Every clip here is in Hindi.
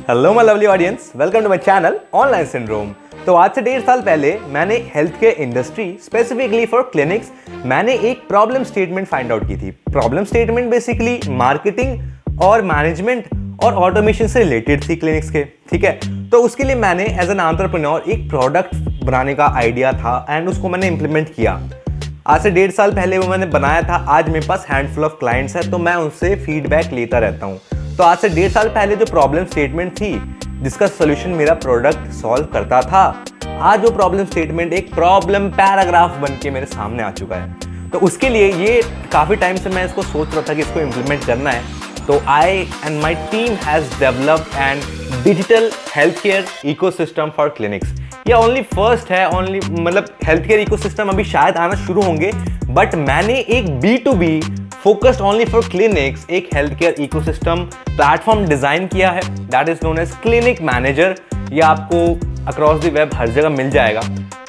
Hello my lovely audience, welcome to my channel online syndrome. तो आज से 1.5 साल पहले मैंने health care industry specifically for clinics मैंने एक प्रॉब्लम स्टेटमेंट फाइंड आउट की थी। प्रॉब्लम स्टेटमेंट बेसिकली मार्केटिंग और मैनेजमेंट और ऑटोमेशन से रिलेटेड थी क्लिनिक्स के। ठीक है, तो उसके लिए मैंने एज एन एंटरप्रेन्योर एक प्रोडक्ट बनाने का आइडिया था एंड उसको मैंने इंप्लीमेंट किया। आज से 1.5 साल पहले वो मैंने बनाया था। आज मेरे पास हैंडफुल ऑफ क्लाइंट्स है, तो मैं उनसे फीडबैक लेता रहता हूँ। तो आज से 1.5 साल पहले जो प्रॉब्लम स्टेटमेंट थी जिसका सोल्यूशन मेरा प्रोडक्ट सॉल्व करता था, आज वो प्रॉब्लम स्टेटमेंट एक प्रॉब्लम पैराग्राफ बन के मेरे सामने आ चुका है। तो उसके लिए ये काफ़ी टाइम से मैं इसको सोच रहा था कि इसको इम्प्लीमेंट करना है। तो I and my team has developed an digital health care ecosystem for clinics. ये ओनली फर्स्ट है, ओनली मतलब हेल्थ केयर इकोसिस्टम अभी शायद आना शुरू होंगे, बट मैंने एक B2B focused only for clinics एक health care ecosystem platform design किया है, that is known as clinic manager. ये आपको अक्रॉस द वेब हर जगह मिल जाएगा।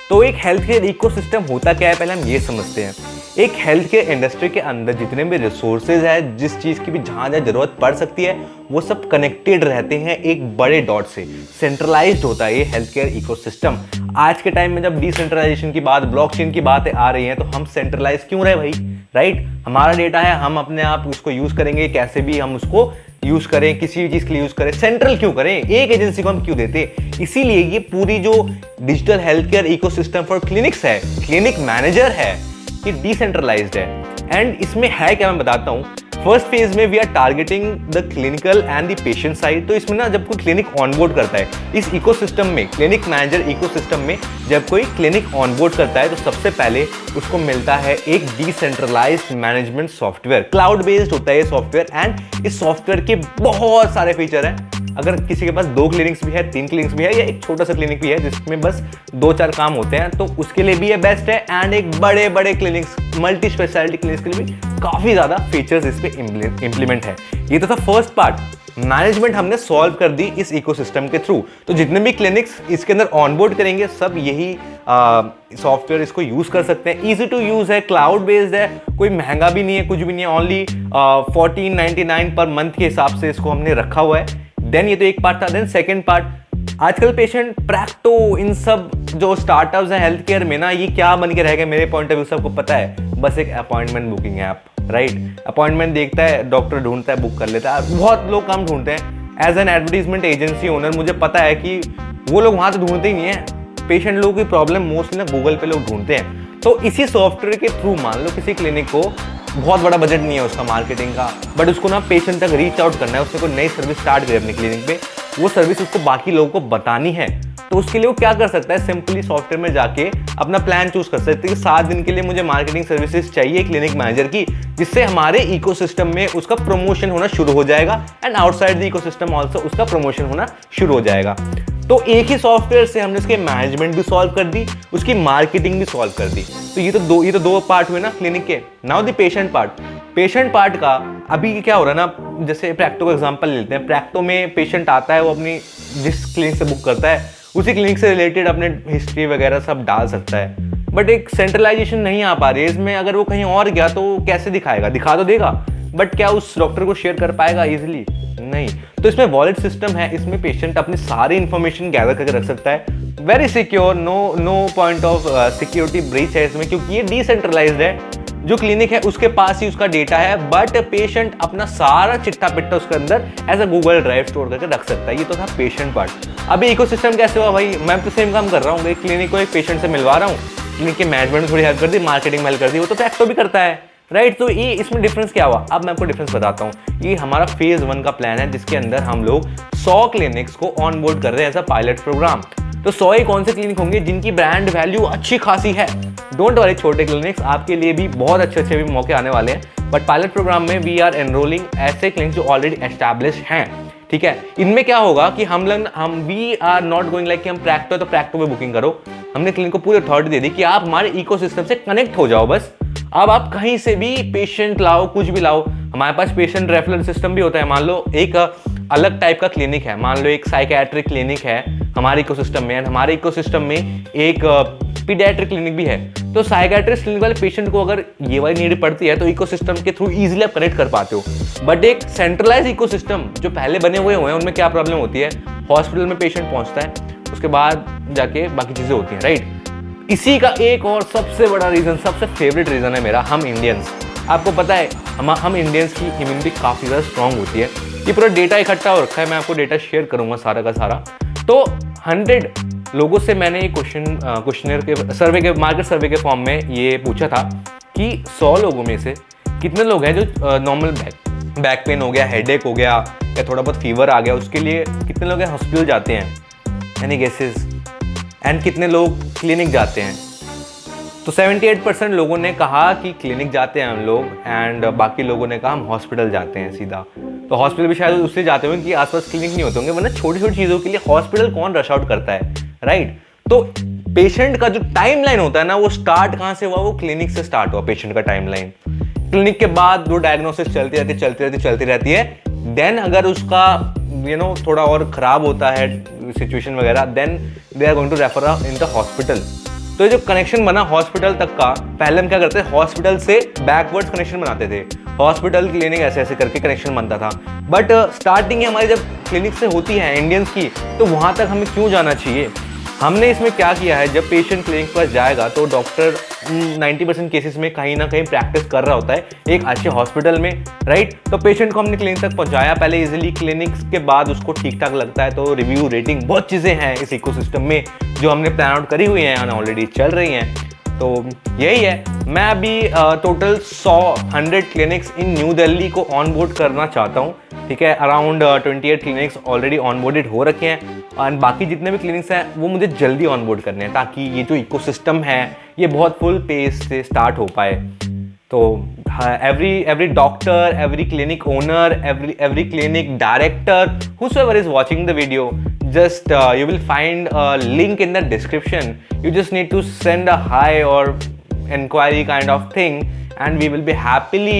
तो एक हेल्थ केयर इकोसिस्टम होता क्या है, पहले हम ये समझते हैं। एक हेल्थ केयर इंडस्ट्री के अंदर जितने भी रिसोर्सेज है, जिस चीज़ की भी जहाँ जहाँ जरूरत पड़ सकती है, वो सब कनेक्टेड रहते हैं एक बड़े डॉट से। सेंट्रलाइज्ड होता है ये हेल्थ केयर इकोसिस्टम। आज के टाइम में जब डिसेंट्रलाइजेशन की बात, ब्लॉकचेन की बातें आ रही हैं, तो हम सेंट्रलाइज क्यों रहे भाई, राइट? हमारा डेटा है, हम अपने आप उसको यूज़ करेंगे, कैसे भी हम उसको यूज़ करें, किसी भी चीज़ के लिए यूज़ करें। सेंट्रल क्यों करें, एक एजेंसी को हम क्यों देते? इसीलिए ये पूरी जो digital health care ecosystem for clinics है, क्लिनिक मैनेजर है, ये डिसेंट्रलाइज्ड है। एंड इसमें है क्या, मैं बताता हूँ। फर्स्ट फेज में we are targeting the clinical and the patient side. तो इसमें ना जब कोई क्लिनिक ऑनबोर्ड करता है इस इकोसिस्टम में, क्लिनिक मैनेजर इकोसिस्टम में जब कोई क्लिनिक ऑनबोर्ड करता है, तो सबसे पहले उसको मिलता है एक decentralized management software. Cloud based होता है ये सॉफ्टवेयर एंड इस सॉफ्टवेयर के बहुत सारे फीचर हैं। अगर किसी के पास 2 क्लिनिक्स भी है, 3 क्लिनिक्स भी है, या एक छोटा सा क्लिनिक भी है जिसमें बस 2-4 काम होते हैं, तो उसके लिए भी ये बेस्ट है। एंड एक बड़े बड़े क्लिनिक्स, मल्टी स्पेशलिटी क्लिनिक्स के लिए भी काफ़ी ज़्यादा फीचर्स इस पे इम्प्लीमेंट है। ये तो था फर्स्ट पार्ट। मैनेजमेंट हमने सॉल्व कर दी इस इकोसिस्टम के थ्रू। तो जितने भी क्लिनिक्स इसके अंदर ऑनबोर्ड करेंगे, सब यही सॉफ्टवेयर इसको यूज़ कर सकते हैं। ईजी टू यूज़ है, क्लाउड बेस्ड है, कोई महंगा भी नहीं है, कुछ भी नहीं है। ओनली 1499 पर मंथ के हिसाब से इसको हमने रखा हुआ है। देन ये तो एक पार्ट था। देन सेकेंड पार्ट, आजकल पेशेंट प्रैक्टो, इन सब जो स्टार्टअप्स हैं हेल्थ केयर में ना, ये क्या बन के रह गए मेरे पॉइंट ऑफ व्यू से आपको पता है? बस एक appointment booking app, right? Appointment देखता है, डॉक्टर ढूंढता है, बुक कर लेता है। बहुत लोग काम ढूंढते हैं। As an advertisement agency owner मुझे पता है कि वो लोग वहाँ तो ढूंढते ही नहीं है। पेशेंट लोगों की प्रॉब्लम मोस्टली ना गूगल पे लोग ढूंढते हैं। तो इसी सॉफ्टवेयर के थ्रू मान लो किसी क्लिनिक को बहुत बड़ा बजट नहीं है उसका मार्केटिंग का, बट उसको ना पेशेंट तक रीच आउट करना है, उसने कोई नई सर्विस स्टार्ट करी अपनी क्लिनिक पे, वो सर्विस उसको बाकी लोगों को बतानी है। तो उसके लिए वो क्या कर सकता है, सिंपली सॉफ्टवेयर में जाके अपना प्लान चूज कर सकते हैं कि 7 दिन के लिए मुझे मार्केटिंग सर्विसेज चाहिए क्लिनिक मैनेजर की, जिससे हमारे इकोसिस्टम में उसका प्रमोशन होना शुरू हो जाएगा and outside the ecosystem also उसका प्रमोशन होना शुरू हो जाएगा। तो एक ही सॉफ्टवेयर से हमने उसके मैनेजमेंट भी सॉल्व कर दी, उसकी मार्केटिंग भी सॉल्व कर दी। तो ये तो दो पार्ट हुए ना क्लिनिक के। Now the patient part. Patient part का अभी क्या हो रहा है ना, जैसे प्रैक्टो का एग्जांपल लेते हैं। प्रैक्टो में पेशेंट आता है, वो अपनी जिस क्लिनिक से बुक करता है उसी क्लिनिक से रिलेटेड अपने हिस्ट्री वगैरह सब डाल सकता है, बट एक सेंट्रलाइजेशन नहीं आ पा रही है इसमें। अगर वो कहीं और गया तो कैसे दिखाएगा? दिखा तो देगा, बट क्या उस डॉक्टर को शेयर कर पाएगा इजीली? नहीं। तो इसमें वॉलेट सिस्टम है, इसमें पेशेंट अपनी सारी इंफॉर्मेशन गैदर करके रख सकता है। Very secure, no point of security breach है इसमें, क्योंकि ये डिसेंट्रलाइज्ड है। जो क्लिनिक है उसके पास ही उसका डेटा है, बट पेशेंट अपना सारा चिट्ठा पिट्टा उसके अंदर as a Google drive store करके रख सकता है। ये तो था पेशेंट पार्ट। अभी इकोसिस्टम कैसे हुआ भाई? मैं तो सेम काम कर रहा हूँ, एक क्लिनिक को एक पेशेंट से मिलवा रहा हूँ, क्लिनिक के मैनेजमेंट में थोड़ी हेल्प कर दी, मार्केटिंग में हेल्प कर दी, वो तो प्रैक्टो भी करता है, राइट? तो ये इसमें डिफरेंस क्या हुआ? अब मैं आपको डिफरेंस बताता हूँ। ये हमारा फेज 1 का प्लान है, जिसके अंदर हम लोग 100 क्लिनिक्स को ऑन बोर्ड कर रहे हैं एज अ पायलट प्रोग्राम। तो 100 ही कौन से क्लिनिक होंगे जिनकी ब्रांड वैल्यू अच्छी खासी है। डोंट वरी छोटे क्लिनिक्स, आपके लिए भी बहुत अच्छे भी मौके आने वाले हैं। बट पायलट प्रोग्राम में वी आर एनरोलिंग ऐसे क्लिनिक्स जो ऑलरेडी एस्टैब्लिश हैं। ठीक है, इनमें क्या होगा कि हम we are not going like कि हम प्रैक्टो तो प्रैक्टो में बुकिंग करो। हमने क्लिनिक को पूरी अथॉरिटी दे दी कि आप हमारे इकोसिस्टम से कनेक्ट हो जाओ बस। अब आप कहीं से भी पेशेंट लाओ, कुछ भी लाओ। हमारे पास पेशेंट रेफरल सिस्टम भी होता है। मान लो एक अलग टाइप का क्लिनिक है, मान लो एक साइकियाट्रिक क्लिनिक है हमारे इकोसिस्टम में, हमारे इकोसिस्टम में एक पीडियाट्रिक क्लिनिक भी है। तो साइकेट्रिस्ट क्लिनिक वाले पेशेंट को अगर ये वाली नीड पड़ती है तो इकोसिस्टम के थ्रू इजीली आप कनेक्ट कर पाते हो। बट एक सेंट्रलाइज इकोसिस्टम जो पहले बने हुए हैं उनमें क्या प्रॉब्लम होती है, हॉस्पिटल में पेशेंट पहुंचता है, उसके बाद जाके बाकी चीज़ें होती हैं, राइट। इसी का एक और सबसे बड़ा रीज़न, सबसे फेवरेट रीज़न है मेरा, हम इंडियंस। आपको पता है हम इंडियंस की इम्यूनिटी काफ़ी ज़्यादा स्ट्रॉन्ग होती है। ये पूरा डेटा इकट्ठा हो रखा है, मैं आपको डेटा शेयर करूँगा सारा का सारा। तो 100 लोगों से मैंने एक क्वेश्चनर के सर्वे के मार्केट सर्वे के फॉर्म में ये पूछा था कि 100 लोगों में से कितने लोग हैं जो नॉर्मल बैक पेन हो गया, हेडेक हो गया या थोड़ा बहुत फीवर आ गया, उसके लिए कितने लोग हॉस्पिटल जाते हैं, एनी गेसेस, एंड कितने लोग क्लिनिक जाते हैं। तो 78% लोगों ने कहा कि क्लिनिक जाते हैं हम लोग, एंड बाकी लोगों ने कहा हम हॉस्पिटल जाते हैं सीधा। तो हॉस्पिटल भी शायद उससे जाते होंगे कि आसपास क्लिनिक नहीं होते होंगे, वरना छोटी छोटी चीज़ों के लिए हॉस्पिटल कौन रश आउट करता है, राइट। तो पेशेंट का जो टाइम लाइन होता है ना, वो स्टार्ट कहाँ से हुआ, वो क्लिनिक से स्टार्ट हुआ पेशेंट का टाइम लाइन। क्लिनिक के बाद वो डायग्नोसिस चलती रहती है। देन अगर उसका थोड़ा और ख़राब होता है सिचुएशन वगैरह, then they are going to refer in the hospital. तो ये जो कनेक्शन बना हॉस्पिटल तक का, पहले हम क्या करते थे, हॉस्पिटल से बैकवर्ड्स कनेक्शन बनाते थे, हॉस्पिटल क्लिनिक ऐसे ऐसे करके कनेक्शन बनता था। बट स्टार्टिंग हमारी जब क्लिनिक से होती है इंडियंस की, तो वहाँ तक हमें क्यों जाना चाहिए। हमने इसमें क्या किया है, जब पेशेंट क्लिनिक पर जाएगा तो डॉक्टर 90% केसेस में कहीं ना कहीं प्रैक्टिस कर रहा होता है एक अच्छे हॉस्पिटल में, राइट। तो पेशेंट को हमने क्लिनिक तक पहुंचाया पहले इजीली, क्लिनिक के बाद उसको ठीक ठाक लगता है तो रिव्यू, रेटिंग, बहुत चीज़ें हैं इस इकोसिस्टम में जो हमने प्लान आउट करी हुई हैं, ऑलरेडी चल रही हैं। तो यही है, मैं अभी टोटल 100 क्लिनिक्स इन न्यू दिल्ली को ऑनबोर्ड करना चाहता हूँ, ठीक है। अराउंड 28 क्लिनिक्स ऑलरेडी ऑनबोर्डेड हो रखे हैं, एंड बाकी जितने भी क्लिनिक्स हैं वो मुझे जल्दी ऑनबोर्ड करने हैं, ताकि ये जो इकोसिस्टम है ये बहुत फुल पेस से स्टार्ट हो पाए। तो every doctor, every clinic owner, every clinic director, whosoever is watching the video, just you will find a link in the description. You just need to send a hi or inquiry kind of thing, and we will be happily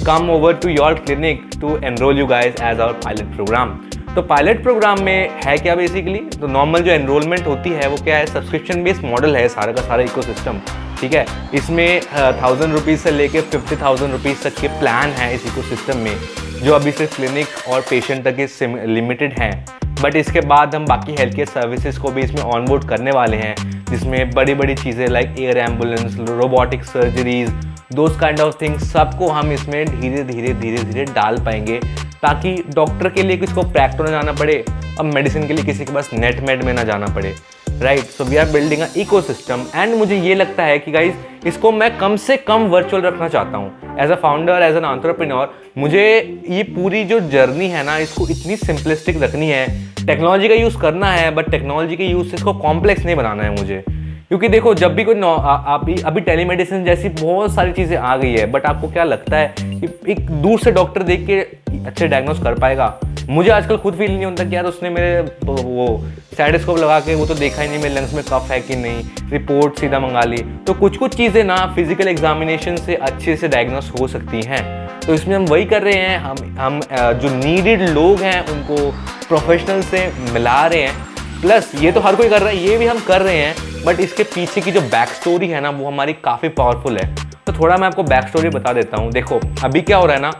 come over to your clinic to enroll you guys as our pilot program. तो पायलट प्रोग्राम में है क्या बेसिकली, तो नॉर्मल जो एनरोलमेंट होती है वो क्या है, सब्सक्रिप्शन बेस्ड मॉडल है सारा का सारा इकोसिस्टम, ठीक है। इसमें 1000 रुपीज़ से लेके 50,000 रुपीज़ तक के प्लान हैं इस इकोसिस्टम में, जो अभी सिर्फ क्लिनिक और पेशेंट तक लिमिटेड हैं। बट इसके बाद हम बाकी हेल्थ केयर सर्विसेज को भी इसमें ऑनबोर्ड करने वाले हैं, जिसमें बड़ी बड़ी चीज़ें like air ambulance, robotic surgeries, those kind of things, सबको हम इसमें धीरे धीरे डाल पाएंगे, ताकि डॉक्टर के लिए किसी को प्रैक्टो ना जाना पड़े और मेडिसिन के लिए किसी के पास नेट मेड में ना जाना पड़े, right. So we are building a ecosystem, and मुझे ये लगता है कि गाइज इसको मैं कम से कम वर्चुअल रखना चाहता हूँ। As a founder, as an entrepreneur, मुझे ये पूरी जो जर्नी है ना, इसको इतनी सिंपलिस्टिक रखनी है। टेक्नोलॉजी का यूज़ करना है, बट टेक्नोलॉजी के यूज़ से इसको कॉम्प्लेक्स नहीं बनाना है मुझे। क्योंकि देखो, जब भी कोई अभी टेलीमेडिसिन जैसी बहुत सारी चीज़ें आ गई है, बट आपको क्या लगता है कि एक दूर से डॉक्टर देख के अच्छे डायग्नोस कर पाएगा? मुझे आजकल खुद फील नहीं होता कि यार उसने मेरे वो स्टेथोस्कोप लगा के वो तो देखा ही नहीं मेरे लंग्स में कफ है कि नहीं, रिपोर्ट सीधा मंगा ली। तो कुछ चीज़ें ना फिजिकल एग्जामिनेशन से अच्छे से डायग्नोस हो सकती हैं। तो इसमें हम वही कर रहे हैं, हम जो नीडेड लोग हैं उनको प्रोफेशनल से मिला रहे हैं। प्लस ये तो हर कोई कर रहा है, ये भी हम कर रहे हैं, बट इसके पीछे की जो बैक स्टोरी है ना, वो हमारी काफ़ी पावरफुल है। तो थोड़ा मैं आपको बैक स्टोरी बता देता हूँ। देखो, अभी क्या हो रहा है ना,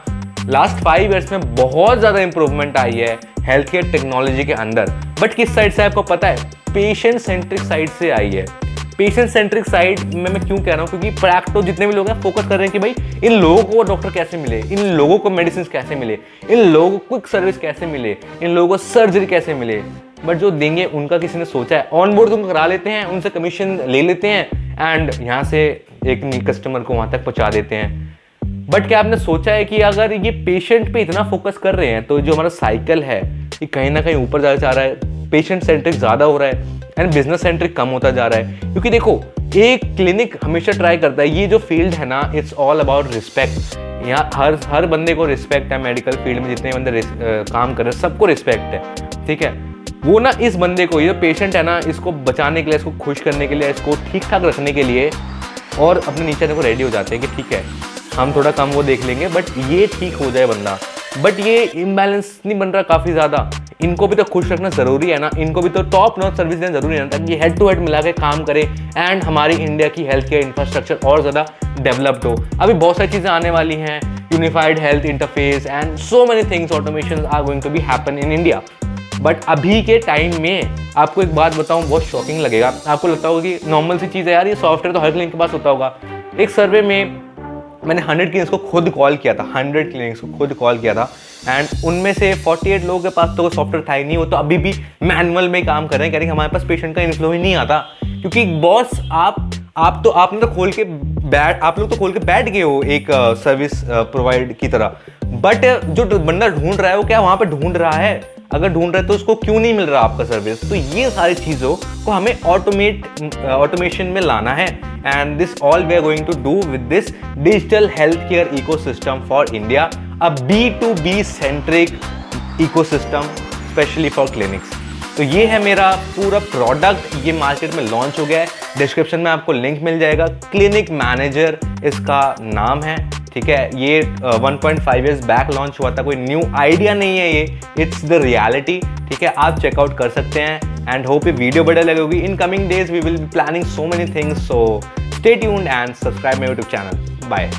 लास्ट 5 ईयर्स में बहुत ज़्यादा इंप्रूवमेंट आई है हेल्थ केयर टेक्नोलॉजी के अंदर। बट किस साइड से आपको पता है? पेशेंट सेंट्रिक साइड से आई है। पेशेंट सेंट्रिक साइड में मैं क्यों कह रहा हूँ? क्योंकि प्रैक्टो जितने भी लोग हैं फोकस कर रहे हैं कि भाई इन लोगों को डॉक्टर कैसे मिले, इन लोगों को मेडिसिन कैसे मिले, इन लोगों को क्विक सर्विस कैसे मिले, इन लोगों को सर्जरी कैसे मिले। बट जो देंगे उनका किसी ने सोचा है? ऑनबोर्ड तुम करा लेते हैं, उनसे कमीशन ले लेते हैं, एंड यहाँ से एक कस्टमर को वहाँ तक पहुँचा देते हैं। बट क्या आपने सोचा है कि अगर ये पेशेंट पे इतना फोकस कर रहे हैं, तो जो हमारा साइकिल है ये कहीं ना कहीं ऊपर जा रहा है, पेशेंट सेंट्रिक ज़्यादा हो रहा है एंड बिजनेस सेंट्रिक कम होता जा रहा है। क्योंकि देखो, एक क्लिनिक हमेशा ट्राई करता है, ये जो फील्ड है ना, इट्स ऑल अबाउट रिस्पेक्ट। यहाँ हर बंदे को रिस्पेक्ट है, मेडिकल फील्ड में जितने बंदे काम कर रहे हैं सबको रिस्पेक्ट है, ठीक है। वो ना इस बंदे को, ये पेशेंट है ना, इसको बचाने के लिए, इसको खुश करने के लिए, इसको ठीक ठाक रखने के लिए और अपने नीचे को रेडी हो जाते हैं कि ठीक है हम थोड़ा कम वो देख लेंगे, बट ये ठीक हो जाए बंदा। बट ये इम्बैलेंस नहीं बन रहा काफ़ी ज़्यादा। इनको भी तो खुश रखना ज़रूरी है ना, इनको भी तो टॉप नॉच सर्विस देना ज़रूरी है ना, ताकि हेड टू हेड मिला के काम करे एंड हमारी इंडिया की हेल्थ केयर इंफ्रास्ट्रक्चर और ज़्यादा डेवलप्ड हो। अभी बहुत सारी चीज़ें आने वाली हैं, unified health interface and so many things, automation are going to be happen in India. But अभी के टाइम में आपको एक बात बताऊं, बहुत शॉकिंग लगेगा। आपको लगता होगा कि नॉर्मल सी चीज़ है यार, ये सॉफ्टवेयर तो हर क्लिनिक के पास होता होगा। एक सर्वे में मैंने 100 क्लिनिक्स को खुद कॉल किया था, 100 क्लिनिक्स को खुद कॉल किया था एंड उनमें से 48 लोगों के पास तो सॉफ्टवेयर था ही नहीं। वो तो अभी भी मैनुअल में काम कर रहे हैं, कह रहे हैं हमारे पास पेशेंट का इनफ्लो ही नहीं आता। क्योंकि बॉस आपने तो खोल के आप लोग तो खोल के बैठ गए हो एक सर्विस प्रोवाइड की तरह, बट जो बंदा ढूंढ रहा है वो क्या वहाँ पे ढूंढ रहा है? अगर ढूंढ रहे तो उसको क्यों नहीं मिल रहा आपका सर्विस? तो ये सारी चीज़ों को हमें ऑटोमेशन में लाना है and this all we are going to do with this digital health care ecosystem for India, a B2B centric ecosystem specially for clinics. तो ये है मेरा पूरा प्रोडक्ट, ये मार्केट में लॉन्च हो गया है। डिस्क्रिप्शन में आपको लिंक मिल जाएगा। क्लिनिक मैनेजर इसका नाम है, ठीक है। ये 1.5 ईयर्स बैक लॉन्च हुआ था, कोई न्यू आइडिया नहीं है ये, इट्स द रियलिटी, ठीक है। आप चेकआउट कर सकते हैं एंड होप ये वीडियो बढ़िया लगेगी। In coming days we will be planning so many things, so stay tuned and subscribe my YouTube channel. Bye.